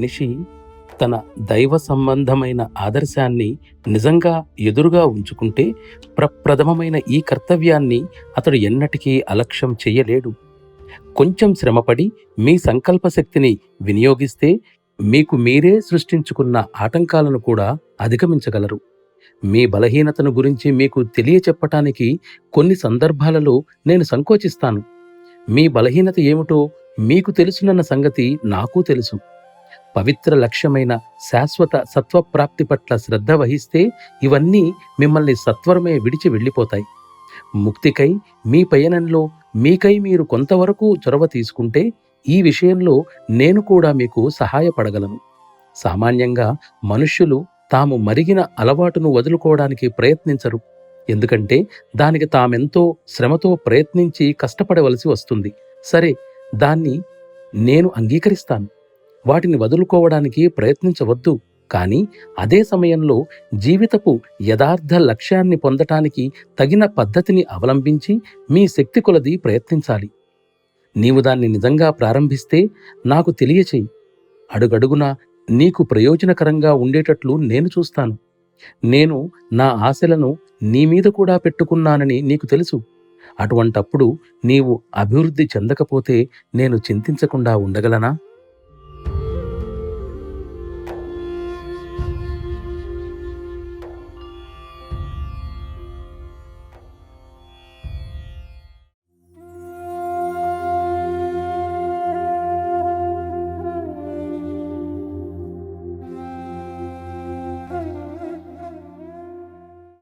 మనిషి తన దైవ సంబంధమైన ఆదర్శాన్ని నిజంగా ఎదురుగా ఉంచుకుంటే ప్రప్రథమమైన ఈ కర్తవ్యాన్ని అతడు ఎన్నటికీ అలక్ష్యం చెయ్యలేడు. కొంచెం శ్రమపడి మీ సంకల్ప శక్తిని వినియోగిస్తే మీకు మీరే సృష్టించుకున్న ఆటంకాలను కూడా అధిగమించగలరు. మీ బలహీనతను గురించి మీకు తెలియచెప్పటానికి కొన్ని సందర్భాలలో నేను సంకోచిస్తాను. మీ బలహీనత ఏమిటో మీకు తెలుసునన్న సంగతి నాకూ తెలుసు. పవిత్ర లక్ష్యమైన శాశ్వత సత్వప్రాప్తి పట్ల శ్రద్ధ వహిస్తే ఇవన్నీ మిమ్మల్ని సత్వరమే విడిచి వెళ్ళిపోతాయి. ముక్తికై మీ పయనంలో మీకై మీరు కొంతవరకు చొరవ తీసుకుంటే ఈ విషయంలో నేను కూడా మీకు సహాయపడగలను. సామాన్యంగా మనుష్యులు తాము మరిగిన అలవాటును వదులుకోవడానికి ప్రయత్నించరు. ఎందుకంటే దానికి తామెంతో శ్రమతో ప్రయత్నించి కష్టపడవలసి వస్తుంది. సరే, దాన్ని నేను అంగీకరిస్తాను. వాటిని వదులుకోవడానికి ప్రయత్నించవద్దు. కానీ అదే సమయంలో జీవితపు యథార్థ లక్ష్యాన్ని పొందటానికి తగిన పద్ధతిని అవలంబించి మీ శక్తి కొలది ప్రయత్నించాలి. నీవు దాన్ని నిజంగా ప్రారంభిస్తే నాకు తెలియచేయి. అడుగడుగునా నీకు ప్రయోజనకరంగా ఉండేటట్లు నేను చూస్తాను. నేను నా ఆశలను నీ మీద కూడా పెట్టుకున్నానని నీకు తెలుసు. అటువంటప్పుడు నీవు అభివృద్ధి చెందకపోతే నేను చింతించకుండా ఉండగలనా?